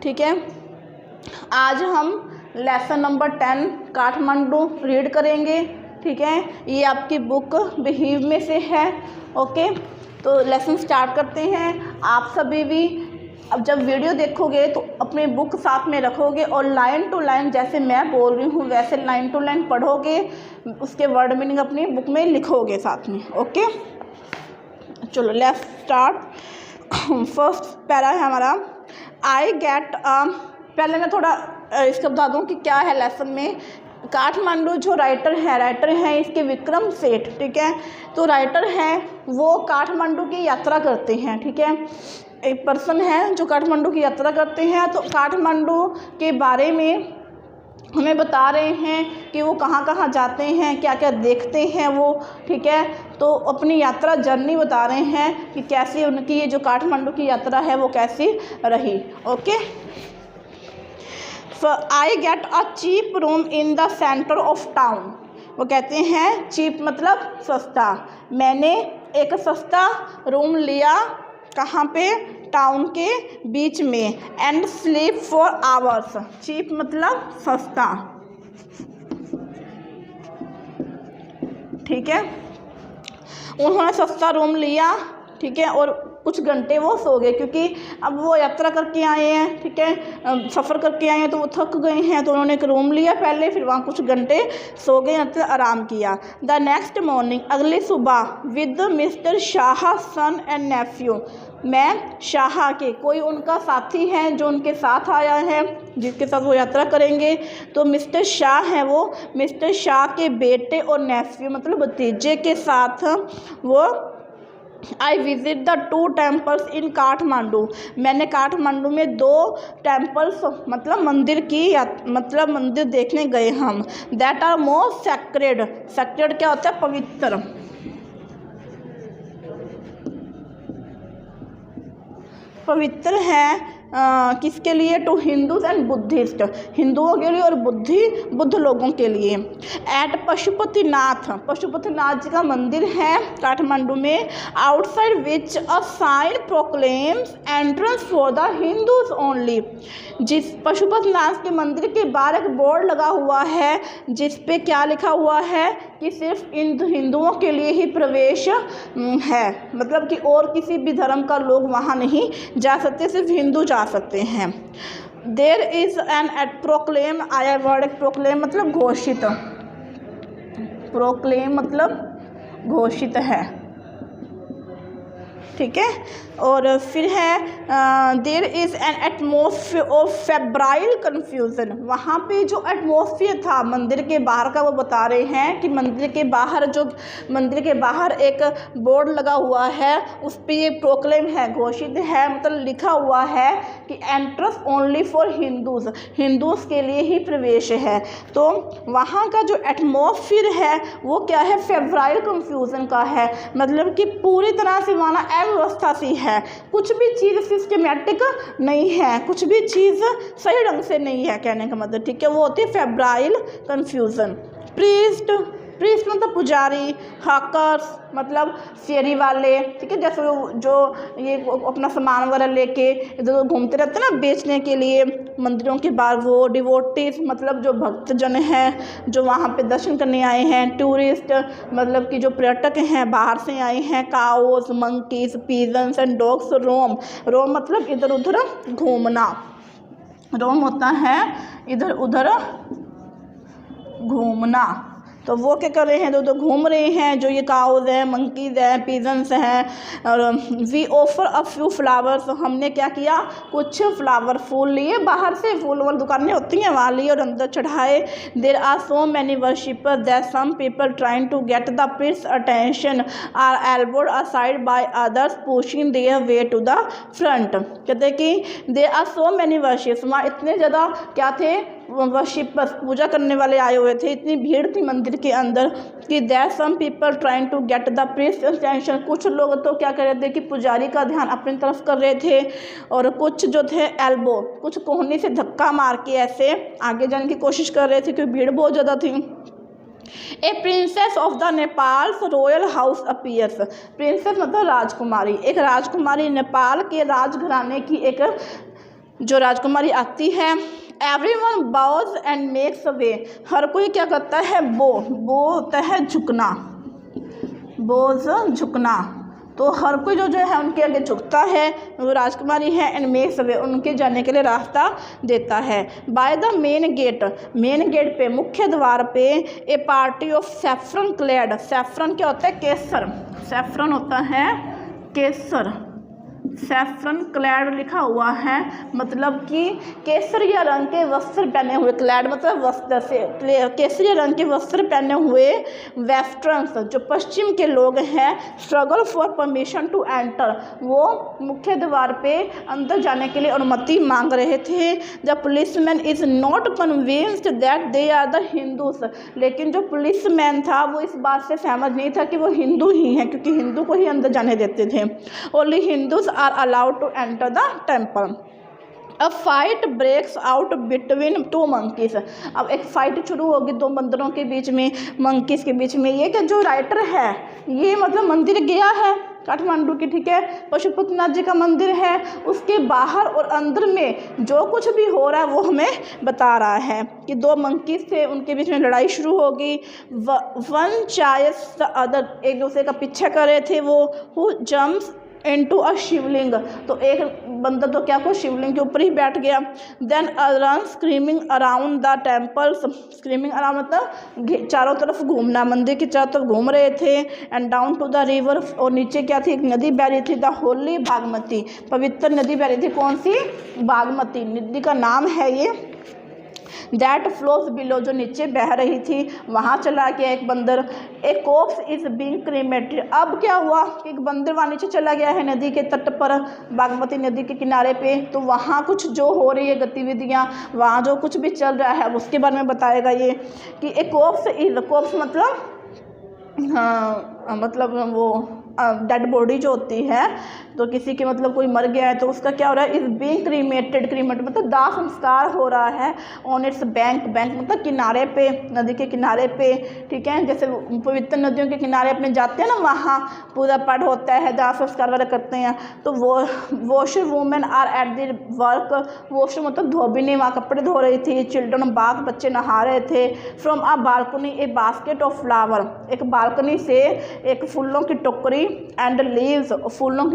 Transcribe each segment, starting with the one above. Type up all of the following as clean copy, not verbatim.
ठीक है। आज हम लेसन नंबर 10 काठमांडू रीड करेंगे, ठीक है। ये आपकी बुक बिहीव में से है, ओके। तो लेसन स्टार्ट करते हैं। आप सभी भी अब जब वीडियो देखोगे तो अपनी बुक साथ में रखोगे और लाइन टू लाइन जैसे मैं बोल रही हूँ वैसे लाइन टू लाइन पढ़ोगे, उसके वर्ड मीनिंग अपनी बुक में लिखोगे साथ में, ओके। चलो लेट्स स्टार्ट। फर्स्ट पैरा है हमारा आई गेट पहले मैं थोड़ा इसका बता दूँ कि क्या है लेसन में। काठमांडू जो राइटर हैं इसके विक्रम सेठ, ठीक है। तो राइटर हैं वो काठमांडू की यात्रा करते हैं, ठीक है। एक पर्सन है जो काठमांडू की यात्रा करते हैं, तो काठमांडू के बारे में हमें बता रहे हैं कि वो कहाँ कहाँ जाते हैं, क्या क्या देखते हैं वो, ठीक है। तो अपनी यात्रा जर्नी बता रहे हैं कि कैसी उनकी ये जो काठमांडू की यात्रा है वो कैसी रही, okay. I get a cheap room in the centre of town. वो कहते हैं चीप मतलब सस्ता। मैंने एक सस्ता रूम लिया, कहाँ पे, टाउन के बीच में। And sleep for hours. Cheap मतलब सस्ता, ठीक है। उन्होंने सस्ता रूम लिया, ठीक है, और कुछ घंटे वो सो गए क्योंकि अब वो यात्रा करके आए हैं, ठीक है, सफ़र करके आए हैं तो वो थक गए हैं। तो उन्होंने एक रूम लिया पहले, फिर वहाँ कुछ घंटे सो गए, मतलब आराम किया। द नेक्स्ट मॉर्निंग, अगली सुबह, with mister Shah son and nephew. मैं शाह के, कोई उनका साथी है जो उनके साथ आया है, जिसके साथ वो यात्रा करेंगे। तो मिस्टर शाह हैं वो, मिस्टर शाह के बेटे और नेफ्यू मतलब भतीजे के साथ वो I visit the 2 temples in Kathmandu. मैंने काठमांडू में 2 टेम्पल्स मतलब मंदिर की मतलब मंदिर देखने गए हम। That are most sacred. Sacred क्या होता है, पवित्र। पवित्र है किसके लिए, टू हिंदूज एंड बुद्धिस्ट, हिंदुओं के लिए और बुद्ध लोगों के लिए। एट पशुपतिनाथ, पशुपतिनाथ जी का मंदिर है काठमांडू में। Outside which a sign proclaims entrance for the Hindus only. जिस पशुपतिनाथ के मंदिर के बाहर एक बोर्ड लगा हुआ है जिस पे क्या लिखा हुआ है कि सिर्फ हिंदुओं के लिए ही प्रवेश है, मतलब कि और किसी भी धर्म का लोग वहाँ नहीं जा सकते, सिर्फ हिंदू जा सकते हैं। There is an at proclaim, आया वर्ड प्रोक्लेम मतलब घोषित, प्रोक्लेम मतलब घोषित है, ठीक है। और फिर है there is an atmosphere of febrile confusion. वहाँ पे जो एटमॉस्फेयर था मंदिर के बाहर का वो बता रहे हैं कि मंदिर के बाहर एक बोर्ड लगा हुआ है, उस पर ये प्रोक्लेम है, घोषित है, मतलब लिखा हुआ है कि एंट्रेंस ओनली फॉर हिंदूज़ के लिए ही प्रवेश है। तो वहाँ का जो एटमॉस्फेयर है वो क्या है, फेब्राइल कन्फ्यूज़न का है, मतलब कि पूरी तरह से वहाँ अव्यवस्था सी है, कुछ भी चीज़ सिस्टमेटिक नहीं है, कुछ भी चीज़ सही ढंग से नहीं है, कहने का मतलब, ठीक है। वो होती है फेब्राइल कन्फ्यूज़न। प्रीस्ट मतलब पुजारी, हॉकर्स मतलब फेरी वाले, ठीक है, जैसे जो ये अपना सामान वगैरह लेके इधर घूमते रहते हैं ना बेचने के लिए मंदिरों के बाहर, वो डिवोटीज मतलब जो भक्तजन हैं जो वहाँ पे दर्शन करने आए हैं। टूरिस्ट मतलब कि जो पर्यटक हैं बाहर से आए हैं। Cows, monkeys, pigeons and dogs. Roam मतलब इधर उधर घूमना, रोम होता है इधर उधर घूमना। तो वो क्या कर रहे हैं, तो घूम रहे हैं, जो ये काउज हैं, मंकीज हैं, पिजन्स हैं। और we offer a few flowers, हमने क्या किया, कुछ फ्लावर फूल लिए, बाहर से फूल वाली दुकानें होती हैं वहाँ लिए और अंदर चढ़ाए। There are so many worshippers that some people trying to get the prince attention are elbowed aside by others pushing their way to the front. कहते हैं कि there are so many worshippers, वहाँ इतने ज़्यादा क्या थे, वर्शिपर्स पूजा करने वाले आए हुए थे, इतनी भीड़ थी मंदिर के अंदर कि that some people trying to get the prince attention. कुछ लोग तो क्या कर रहे थे कि पुजारी का ध्यान अपनी तरफ कर रहे थे, और कुछ जो थे एल्बो, कुछ कोहनी से धक्का मार के ऐसे आगे जाने की कोशिश कर रहे थे क्योंकि भीड़ बहुत ज़्यादा थी। ए princess of the Nepals royal house appears. Princess मतलब राजकुमारी, एक राजकुमारी नेपाल के राजघराने की एक जो राजकुमारी आती है, एवरीवन बाउज एंड मेक्स वे, हर कोई क्या करता है, बो होता है झुकना, बोज झुकना, तो हर कोई जो है उनके आगे झुकता है, वो राजकुमारी है, एंड मेक्स वे, उनके जाने के लिए रास्ता देता है। बाय द मेन गेट पे, मुख्य द्वार पे, a party of saffron clad, saffron क्या होता है, केसर, सैफरन होता है केसर, सैफरन क्लैड लिखा हुआ है, मतलब कि केसरिया रंग के वस्त्र पहने हुए, क्लैड मतलब वस्त्र से, केसरिया रंग के वस्त्र पहने हुए वेस्टर्न्स, जो पश्चिम के लोग हैं, struggle for permission to enter, वो मुख्य द्वार पे अंदर जाने के लिए अनुमति मांग रहे थे। The policeman is not convinced that they are the Hindus, लेकिन जो पुलिसमैन था वो इस बात से सहमत नहीं था कि वो हिंदू ही हैं, क्योंकि हिंदू को ही अंदर जाने देते थे। Only Hindus are allowed to enter the temple. A fight breaks out between two monkeys. अब एक फाइट शुरू होगी दो बंदरों के बीच में, मंकीज के बीच में। ये कि जो राइटर है ये मतलब मंदिर गया है काठमांडू की, ठीक है, पशुपतिनाथ जी का मंदिर है, उसके बाहर और अंदर में जो कुछ भी हो रहा है वो हमें बता रहा है कि दो मंकीज थे, उनके बीच में लड़ाई शुरू होगी। वन चाइस द अदर, एक दूसरे का पीछा कर रहे थे वो। हु जम्प्स इनटू अ शिवलिंग, तो एक बंदा तो क्या को शिवलिंग के ऊपर ही बैठ गया। Then run screaming around the temples, screaming around मतलब चारों तरफ घूमना, मंदिर की चारों तरफ घूम रहे थे। And down to the river, और नीचे क्या थी, एक नदी बह रही थी, द होली बागमती, पवित्र नदी बह रही थी, कौन सी, बागमती नदी का नाम है ये। दैट फ्लोज बिलो, जो नीचे बह रही थी, वहाँ चला गया एक बंदर। ए कॉप्स इज बीइंग क्रीमेटेड, अब क्या हुआ कि एक बंदर वहाँ नीचे चला गया है नदी के तट पर, बागमती नदी के किनारे पे, तो वहाँ कुछ जो हो रही है गतिविधियाँ, वहाँ जो कुछ भी चल रहा है उसके बारे में बताएगा ये कि ए कॉप्स इज, कॉप्स मतलब हाँ मतलब वो डेड बॉडी जो होती है, तो किसी के मतलब कोई मर गया है तो उसका क्या हो रहा है, इज बीइंग क्रीमेटेड, क्रीमेटेड मतलब दाह संस्कार हो रहा है। ऑन इट्स बैंक, बैंक मतलब किनारे पे, नदी के किनारे पे, ठीक है, जैसे पवित्र नदियों के किनारे अपने जाते हैं ना, वहाँ पूजा पाठ होता है, दाह संस्कार वगैरह करते हैं। तो वो washer women are at the work, washer मतलब धोबिनी, वहाँ कपड़े धो रही थी। चिल्ड्रन बाथ, बच्चे नहा रहे थे। From a balcony A basket of flower, एक बालकनी से एक फूलों की टोकरी, एंड लीव्स, फूलों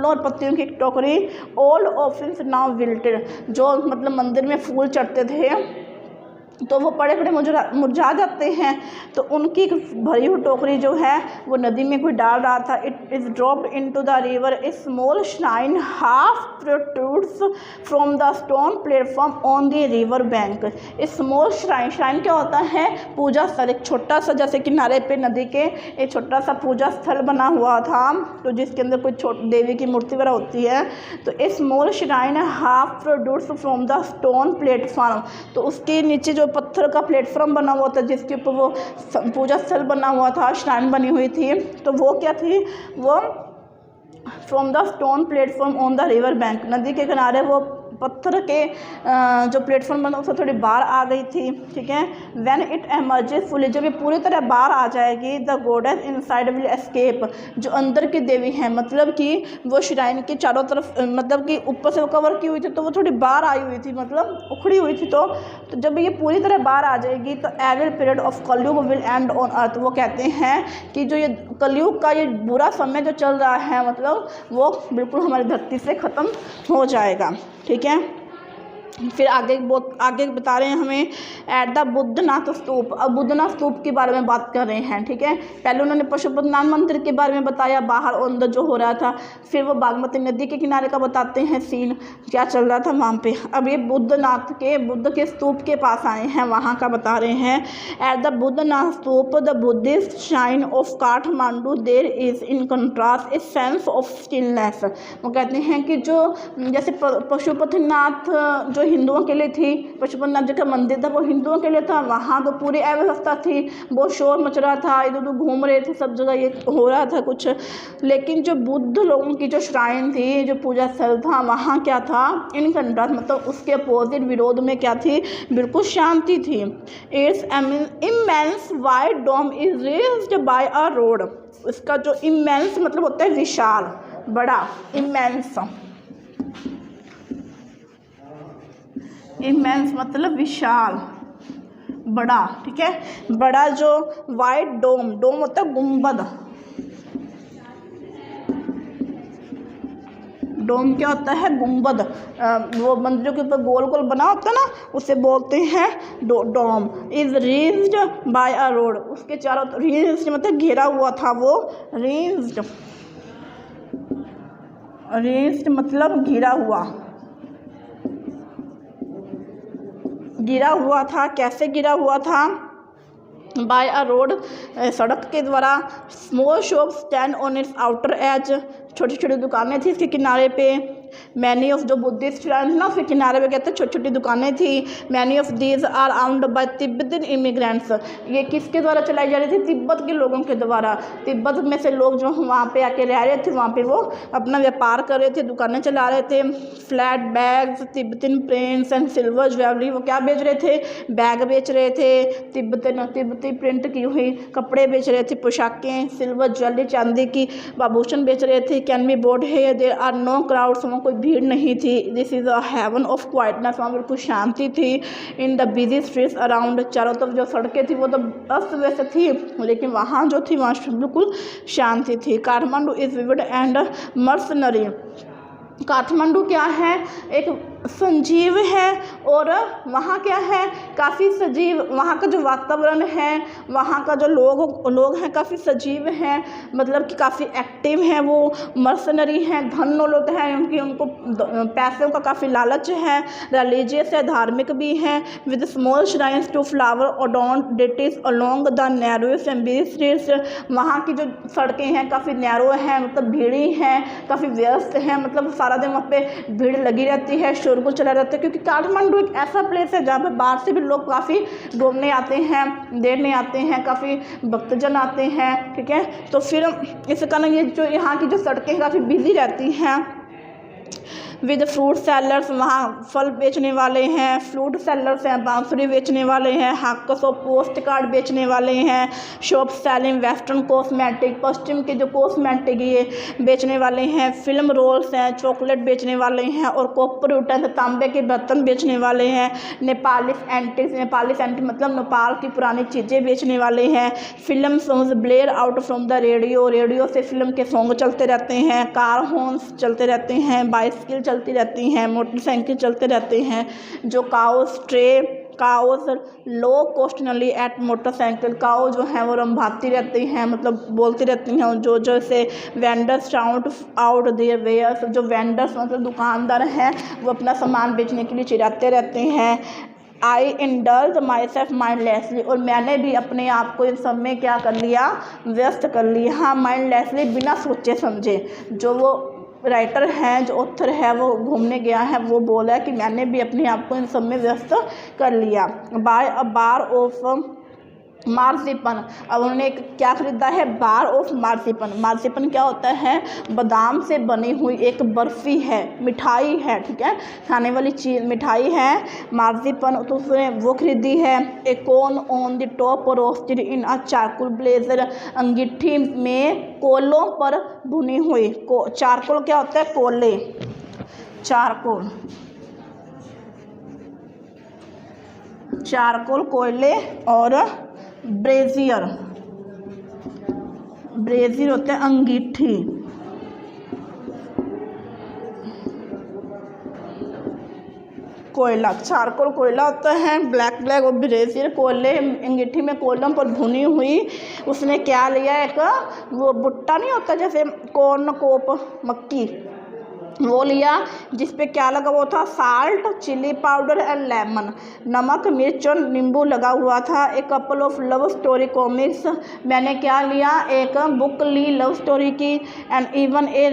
और पत्तियों की टोकरी। ऑल ऑफरिंग्स नाउ विल्टेड, जो मतलब मंदिर में फूल चढ़ते थे तो वो पड़े पड़े मुरझा जाते हैं, तो उनकी भरी हुई टोकरी जो है वो नदी में कोई डाल रहा था। It is dropped into the river. A small shrine half protrudes from the stone platform on the river bank. A small shrine, shrine क्या होता है, पूजा स्थल, एक छोटा सा, जैसे किनारे पे नदी के एक छोटा सा पूजा स्थल बना हुआ था, तो जिसके अंदर कोई देवी की मूर्ति वगैरह होती है। तो a small shrine half protrudes from the stone platform, तो उसके नीचे जो पत्थर का प्लेटफॉर्म बना हुआ था जिसके ऊपर वो पूजा स्थल बना हुआ था, श्राइन बनी हुई थी, तो वो क्या थी, वो from the stone platform on the river bank, नदी के किनारे वो पत्थर के जो प्लेटफॉर्म बना उससे थोड़ी बाहर आ गई थी, ठीक है। व्हेन इट एमर्जेस फुली, जब ये पूरी तरह बाहर आ जाएगी, the goddess inside will escape, जो अंदर की देवी है, मतलब कि वो श्राइन के चारों तरफ मतलब कि ऊपर से वो कवर की हुई थी, तो वो थोड़ी बाहर आई हुई थी, मतलब उखड़ी हुई थी। तो जब ये पूरी तरह बाहर आ जाएगी तो एविल पीरियड ऑफ कलयुग विल एंड ऑन अर्थ, वो कहते हैं कि जो ये कलयुग का ये बुरा समय जो चल रहा है, मतलब वो बिल्कुल हमारी धरती से ख़त्म हो जाएगा, ठीक है। फिर आगे बता रहे हैं हमें एट द बुद्धनाथ स्तूप। अब बुद्धनाथ स्तूप के बारे में बात कर रहे हैं, ठीक है। पहले उन्होंने पशुपतिनाथ मंदिर के बारे में बताया, बाहर और अंदर जो हो रहा था, फिर वो बागमती नदी के किनारे का बताते हैं सीन, क्या चल रहा था वहाँ पे। अब ये बुद्ध के स्तूप के पास आए हैं, वहाँ का बता रहे हैं। At the Boudhanath stupa the Buddhist shrine of Kathmandu there is in contrast a sense of stillness. वो कहते हैं कि जो जैसे पशुपतिनाथ जो हिंदुओं के लिए थी, पशुपतिनाथ जी का मंदिर था वो हिंदुओं के लिए था, वहाँ तो पूरी अव्यवस्था थी, बहुत शोर मच रहा था, इधर उधर घूम रहे थे, सब जगह ये हो रहा था कुछ। लेकिन जो बुद्ध लोगों की जो श्राइन थी, जो पूजा स्थल था, वहाँ क्या था, इन कंट्रास्ट मतलब उसके अपोजिट, विरोध में क्या थी, बिल्कुल शांति थी। Its immense wide dome is raised by a road. इसका जो इमेंस मतलब होता है विशाल, बड़ा, इमेंस इमेंस मतलब विशाल, बड़ा, ठीक है। बड़ा जो वाइट डोम, डोम मतलब गुंबद, डोम क्या होता है, गुंबद। वो मंदिरों के ऊपर गोल गोल बना होता है ना, उसे बोलते हैं dome. Is ringed by a road, उसके चारों रीज्ड मतलब घेरा हुआ था वो, रीज्ड मतलब घिरा हुआ, गिरा हुआ था। कैसे गिरा हुआ था, बाय अ रोड, सड़क के द्वारा। Small shop stand on it's outer as, छोटी छोटी दुकानें थी इसके किनारे पे। मैनी ऑफ, जो बुद्धिस्ट ना उसके किनारे पे कहते हैं छोटी छोटी दुकानें थी। Many of these are owned by Tibetan immigrants, ये किसके द्वारा चलाई जा रही थी, तिब्बत के लोगों के द्वारा। तिब्बत में से लोग जो वहाँ पे आके रह रहे थे, वहाँ पे वो अपना व्यापार कर रहे थे, दुकानें चला रहे थे। Flat bags, Tibetan prints and silver jewellery, वो क्या बेच रहे थे, बैग बेच रहे थे, तिब्बती प्रिंट की हुई कपड़े बेच रहे थे, पोशाकें, सिल्वर ज्वेलरी, चांदी की आभूषण बेच रहे थे। कैन बी बोर्ड है, देयर आर नो क्राउड्स, वहाँ कोई भीड़ नहीं थी। This is a haven of quietness, वहाँ बिल्कुल शांति थी। In the busy streets around, चारों तरफ जो सड़कें थी वो तो अस्त व्यस्त थी, लेकिन वहाँ जो थी वहाँ बिल्कुल शांति थी। Kathmandu is vivid and mercenary, Kathmandu क्या है, एक संजीव है और वहाँ क्या है, काफ़ी सजीव। वहाँ का जो वातावरण है, वहाँ का जो लोग हैं काफ़ी सजीव हैं, मतलब कि काफ़ी एक्टिव हैं। वो मर्सनरी हैं, धन लोग हैं, उनको पैसों का काफ़ी लालच है। रिलीजियस है, धार्मिक भी हैं। With small shrines to flower adorned deities along the narrowest and busy streets, वहाँ की जो सड़कें हैं काफ़ी नैरो हैं, मतलब भीड़ी हैं, काफ़ी व्यस्त हैं, मतलब सारा दिन वहाँ पे भीड़ लगी रहती है, शोरगुल चला रहता है। क्योंकि काठमांडू एक ऐसा प्लेस है जहाँ पे बाहर से भी लोग काफ़ी घूमने आते हैं, देखने आते हैं, काफ़ी भक्तजन आते हैं, ठीक है। तो फिर इस कारण ये जो यहाँ की जो सड़कें काफ़ी बिजी रहती हैं। विद फ्रूट सेलर्स, वहाँ फल बेचने वाले हैं, फ्रूट सेलर्स हैं, बांसुरी बेचने वाले हैं, हाकस और पोस्ट कार्ड बेचने वाले हैं। शॉप सेलिंग वेस्टर्न कॉस्मेटिक, पश्चिम के जो कॉस्मेटिक ये बेचने वाले हैं। फिल्म रोल्स हैं, चॉकलेट बेचने वाले हैं, और कॉपर यूटेंसिल, तांबे के बर्तन बेचने वाले हैं। नेपाली एंटिक्स, नेपाली एंटिक मतलब नेपाल की पुरानी चीज़ें बेचने वाले हैं। Film songs Blair out from the radio, radio से फिल्म के सॉन्ग चलते रहते हैं। कार हॉर्न्स चलते रहते हैं, बाइसिकल चलती रहती हैं, मोटरसाइकिल चलते रहते हैं। जो काउस लो कॉस्टनली एट मोटरसाइकिल, काउ जो हैं वो रंभाती रहती हैं, मतलब बोलती रहती हैं। जो जैसे vendors shout out their wares, जो वेंडर्स मतलब दुकानदार हैं वो अपना सामान बेचने के लिए चिल्लाते रहते हैं। I indulge my self mindlessly, और मैंने भी अपने आप को इन सब में क्या कर लिया, व्यस्त कर लिया। हाँ, माइंडलेसली, बिना सोचे समझे। जो वो राइटर हैं, जो ऑथर है, वो घूमने गया है, वो बोला है कि मैंने भी अपने आप को इन सब में व्यस्त कर लिया। बाय अ बार ऑफ मार्जिपन, अब उन्होंने क्या खरीदा है, बार ऑफ मार्जिपन। मार्जिपन क्या होता है, बादाम से बनी हुई एक बर्फ़ी है, मिठाई है, ठीक है, खाने वाली चीज़ मिठाई है मार्जिपन, तो उसने वो खरीदी है। A cone on the top roasted in a charcoal brazier, अंगीठी में कोलों पर भुनी हुई। चारकोल क्या होता है, कोले, चारकोल कोयले, और ब्रेजियर होता है अंगीठी। कोयला, चारकोल कोयला होता है, ब्लैक और ब्रेजियर कोयले, अंगीठी में कोयलों पर भुनी हुई। उसने क्या लिया, एक वो भुट्टा नहीं होता जैसे कॉर्न कोप, मक्की, वो लिया, जिस पे क्या लगा हुआ था, salt, chilli powder and lemon, नमक, मिर्च और नींबू लगा हुआ था। एक couple of love story comics, मैंने क्या लिया, एक बुक ली लव स्टोरी की। And even a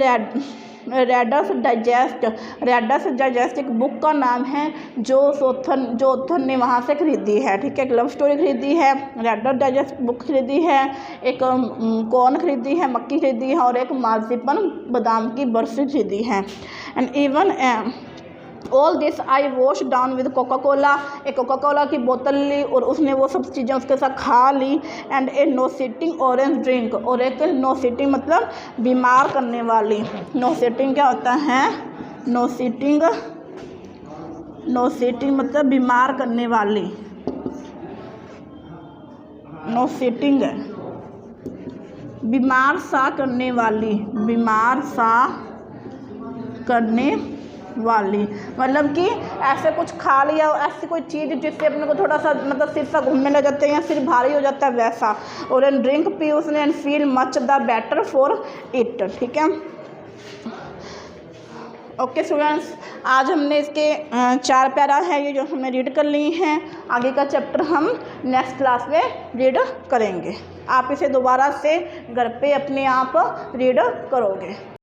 Reader's Digest एक बुक का नाम है, जो ऑथर ने वहाँ से खरीदी है, ठीक है। एक लव स्टोरी खरीदी है, रेडर डाइजेस्ट बुक खरीदी है, एक कॉर्न खरीदी है, मक्की खरीदी है, और एक मार्जिपन बादाम की बर्फी खरीदी है। And even all this I wash down with Coca Cola, एक कोका कोला की बोतल ली और उसने वो सब चीज़ें उसके साथ खा ली। And a nauseating orange drink, और एक नो सिटिंग मतलब बीमार करने वाली। नो सिटिंग क्या होता है, नो सिटिंग नोसेटिंग मतलब बीमार करने वाली, नोसेटिंग है बीमार सा करने वाली, बीमार सा करने वाली मतलब कि ऐसे कुछ खा लिया, ऐसी कोई चीज़ जिससे अपने को थोड़ा सा मतलब सिर सा घूमने लग जाते हैं या सिर भारी हो जाता है वैसा। और एन ड्रिंक पी उसने and feel much the better for it. ठीक है, ओके स्टूडेंट्स, आज हमने इसके 4 पैरा है ये जो हमने रीड कर ली हैं। आगे का चैप्टर हम नेक्स्ट क्लास में रीड करेंगे। आप इसे दोबारा से घर पे अपने आप रीड करोगे।